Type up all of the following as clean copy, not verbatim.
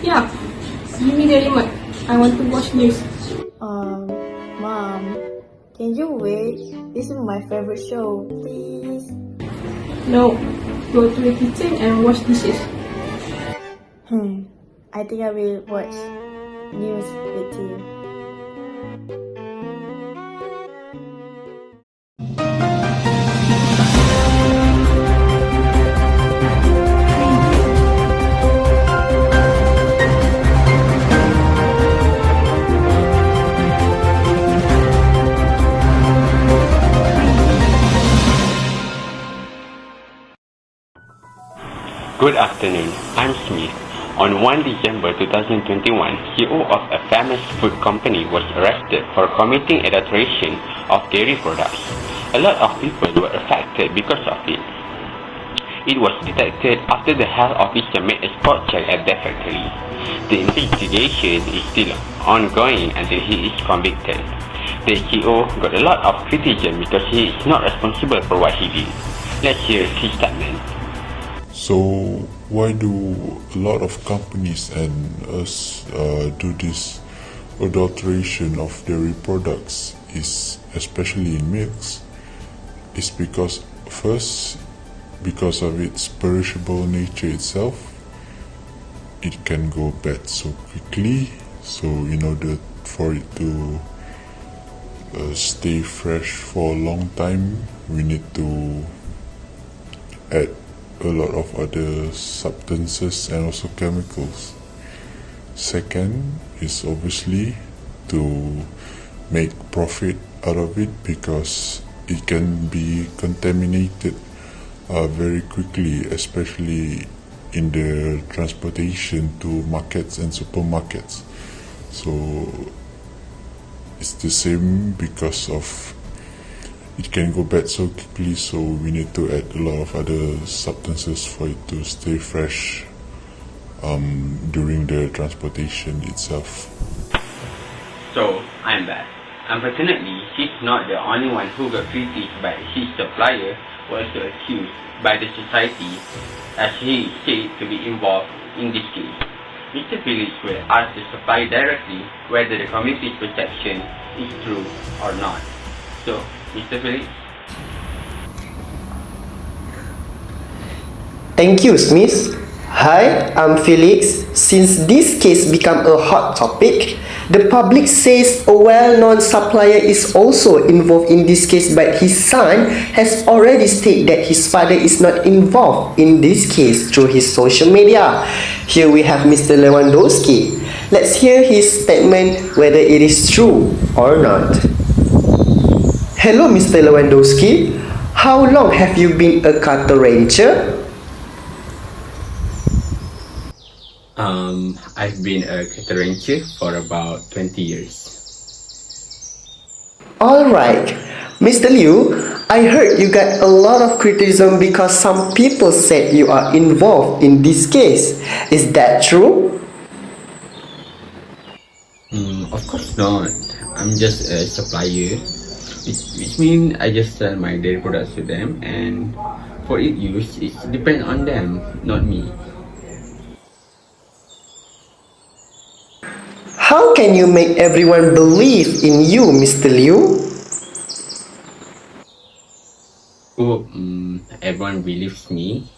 Yeah, give me the remote. I want to watch news. Mom, can you wait? This is my favorite show, please. No, go to the kitchen and wash dishes. I think I will watch news with you. Good afternoon, I'm Smith. On 1 December 2021, CEO of a famous food company was arrested for committing adulteration of dairy products. A lot of people were affected because of it. It was detected after the health officer made a spot check at the factory. The investigation is still ongoing until he is convicted. The CEO got a lot of criticism because he is not responsible for what he did. Let's hear his statement. So why do a lot of companies and us do this adulteration of dairy products, is especially in milks? It's because first, because of its perishable nature itself, it can go bad so quickly. So in order for it to stay fresh for a long time, we need to add a lot of other substances and also chemicals. Second is obviously to make profit out of it, because it can be contaminated very quickly, especially in the transportation to markets and supermarkets. So it's the same because of it can go bad so quickly, so we need to add a lot of other substances for it to stay fresh during the transportation itself. So, I'm back. Unfortunately, he's not the only one who got criticized, but his supplier was also accused by the society, as he is said to be involved in this case. Mr. Felix will ask the supplier directly whether the committee's perception is true or not. So, Mr. Felix? Thank you, Smith. Hi, I'm Felix. Since this case become a hot topic, the public says a well-known supplier is also involved in this case, but his son has already stated that his father is not involved in this case through his social media. Here we have Mr. Lewandowski. Let's hear his statement whether it is true or not. Hello, Mr. Lewandowski. How long have you been a cattle rancher? I've been a cattle rancher for about 20 years. Alright. Mr. Liu, I heard you got a lot of criticism because some people said you are involved in this case. Is that true? Of course not. I'm just a supplier, which means I just sell my dairy products to them, and for its use, it depends on them, not me. How can you make everyone believe in you, Mr. Liu? Everyone believes me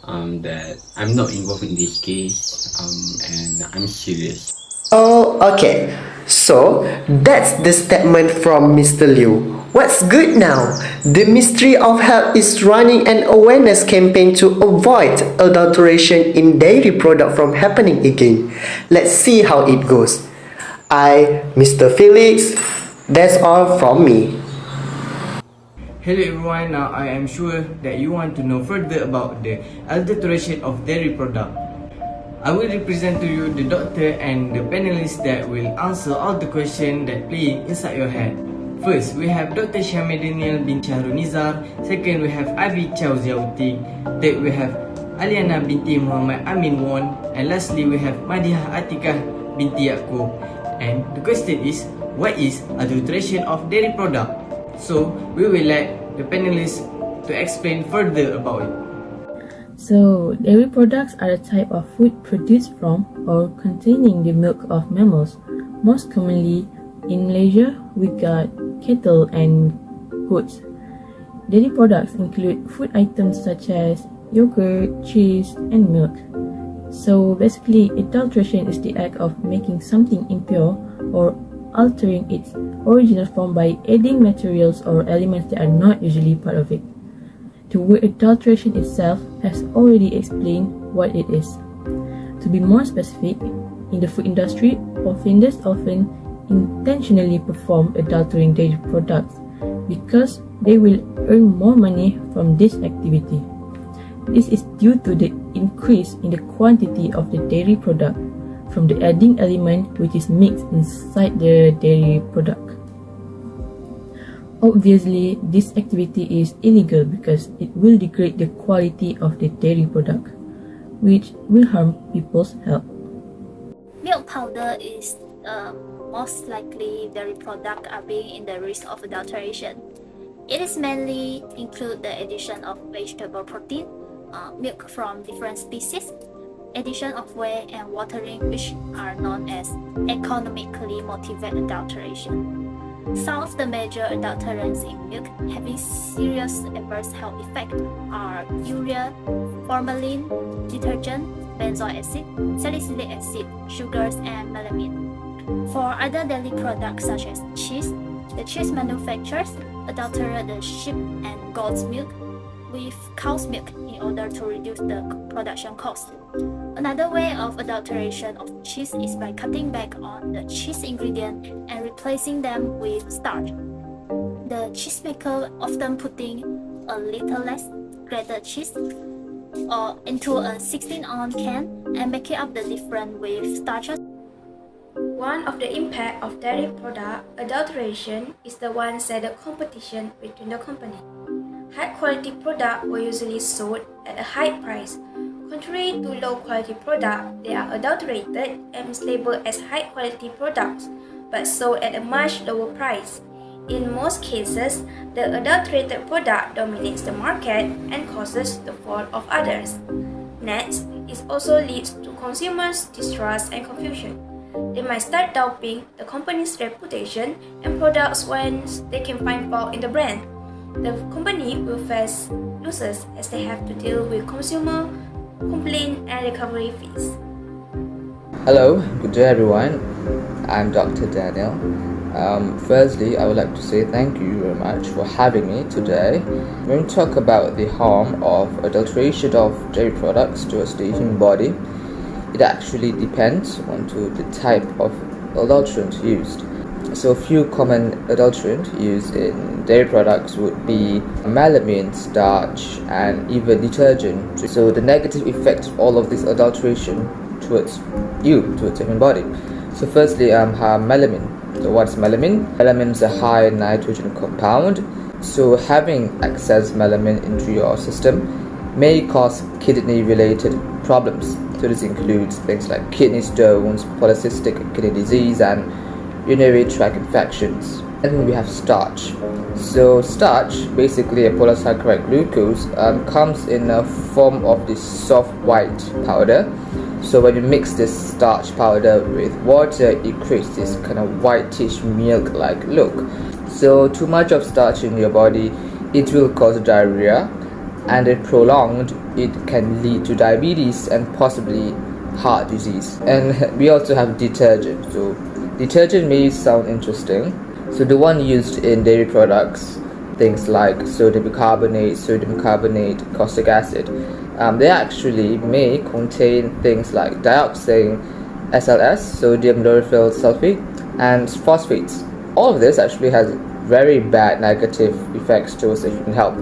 that I'm not involved in this case, and I'm serious. Oh, okay. So, that's the statement from Mr. Liu. What's good now? The Ministry of Health is running an awareness campaign to avoid adulteration in dairy product from happening again. Let's see how it goes. Mr. Felix, that's all from me. Hello everyone, now I am sure that you want to know further about the adulteration of dairy product. I will represent to you the doctor and the panelists that will answer all the questions that play inside your head. First, we have Dr. Syamedinial bin Shahrunizar. Second, we have Avi Chow Ziauting. Third, we have Aliana binti Muhammad Amin Won. And lastly, we have Madihah Atikah binti Yaqub. And the question is, what is adulteration of dairy product? So, we will let the panelists to explain further about it. So, dairy products are a type of food produced from or containing the milk of mammals. Most commonly in Malaysia, we got cattle and goats. Dairy products include food items such as yogurt, cheese, and milk. So basically, adulteration is the act of making something impure or altering its original form by adding materials or elements that are not usually part of it. The word adulteration itself has already explained what it is. To be more specific, in the food industry, offenders often intentionally perform adulterating dairy products because they will earn more money from this activity. This is due to the increase in the quantity of the dairy product from the adding element which is mixed inside the dairy product. Obviously, this activity is illegal because it will degrade the quality of the dairy product, which will harm people's health. Milk powder is most likely dairy product are being in the risk of adulteration. It is mainly include the addition of vegetable protein, milk from different species, addition of whey and watering, which are known as economically motivated adulteration. Some of the major adulterants in milk having serious adverse health effects are urea, formalin, detergent, benzoic acid, salicylic acid, sugars, and melamine. For other dairy products such as cheese, the cheese manufacturers adulterate the sheep and goat's milk with cow's milk in order to reduce the production cost. Another way of adulteration of cheese is by cutting back on the cheese ingredient and replacing them with starch. The cheesemaker often putting a little less grated cheese or into a 16-ounce can and making up the difference with starches. One of the impact of dairy product adulteration is the one-sided competition between the company. High-quality products were usually sold at a high price. Contrary to low-quality products, they are adulterated and mislabeled as high-quality products, but sold at a much lower price. In most cases, the adulterated product dominates the market and causes the fall of others. Next, it also leads to consumers' distrust and confusion. They might start doubting the company's reputation and products once they can find fault in the brand. The company will face losses as they have to deal with consumer complaint and recovery fees. Hello, good day everyone. I'm Dr. Daniel. Firstly, I would like to say thank you very much for having me today. When we talk about the harm of adulteration of dairy products towards the human body, it actually depends on the type of adulterant used. So a few common adulterants used in dairy products would be melamine, starch, and even detergent. So the negative effect of all of this adulteration towards the human body. So firstly, melamine. So what's melamine? Melamine is a high nitrogen compound. So having excess melamine into your system may cause kidney-related problems. So this includes things like kidney stones, polycystic kidney disease, and urinary tract infections. And then we have starch. So starch, basically a polysaccharide glucose, comes in a form of this soft white powder. So when you mix this starch powder with water, it creates this kind of whitish milk-like look. So too much of starch in your body, it will cause diarrhea, and if prolonged, it can lead to diabetes and possibly heart disease. And we also have detergent. So detergent may sound interesting. So the one used in dairy products, things like sodium carbonate, caustic acid, they actually may contain things like dioxane, SLS, sodium lauryl sulfate, and phosphates. All of this actually has very bad negative effects towards the human health.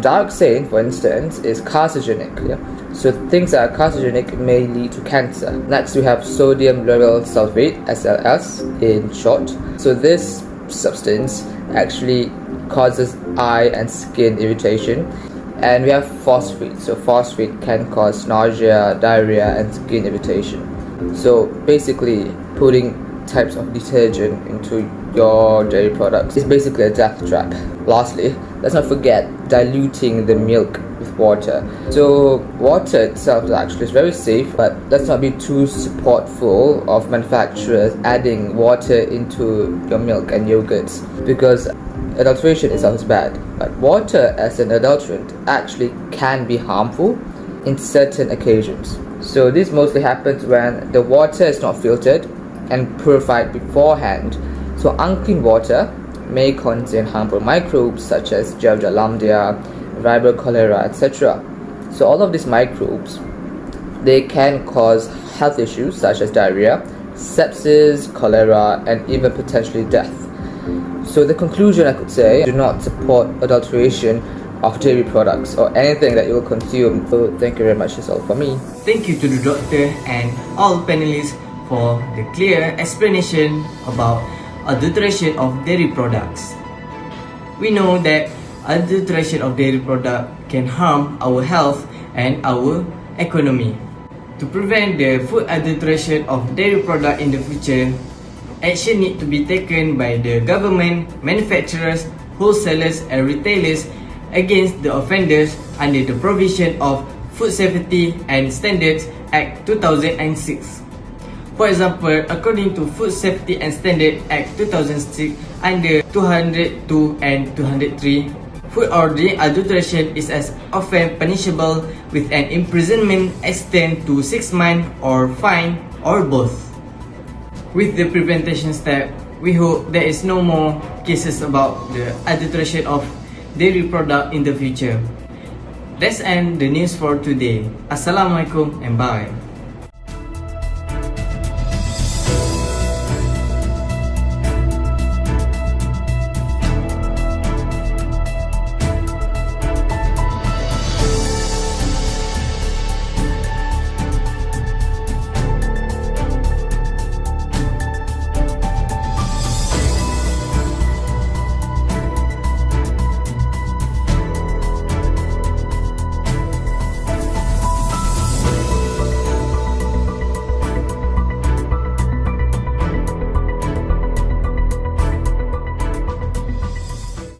Dioxane, for instance, is carcinogenic. So things that are carcinogenic may lead to cancer. Next, we have sodium lauryl sulfate, SLS in short. So this substance actually causes eye and skin irritation. And we have phosphate. So phosphate can cause nausea, diarrhea, and skin irritation. So basically, putting types of detergent into your dairy products is basically a death trap. Lastly, let's not forget diluting the milk with water. So water itself actually is very safe, but let's not be too supportful of manufacturers adding water into your milk and yogurts, because adulteration itself is bad, but water as an adulterant actually can be harmful in certain occasions. So this mostly happens when the water is not filtered and purified beforehand. So unclean water may contain harmful microbes such as Giardia lambda, Vibrio cholera, etc. So all of these microbes, they can cause health issues such as diarrhea, sepsis, cholera, and even potentially death. So the conclusion, I could say, do not support adulteration of dairy products or anything that you will consume. So thank you very much. That's all for me. Thank you to the doctor and all panelists for the clear explanation about adulteration of dairy products. We know that adulteration of dairy product can harm our health and our economy. To prevent the food adulteration of dairy product in the future, action need to be taken by the government, manufacturers, wholesalers and retailers against the offenders under the provision of Food Safety and Standards Act 2006. For example, according to Food Safety and Standards Act 2006 under 202 and 203, food ordering adulteration is as often punishable with an imprisonment extend to 6 months or fine or both. With the prevention step, we hope there is no more cases about the adulteration of dairy product in the future. That's end the news for today. Assalamualaikum and bye.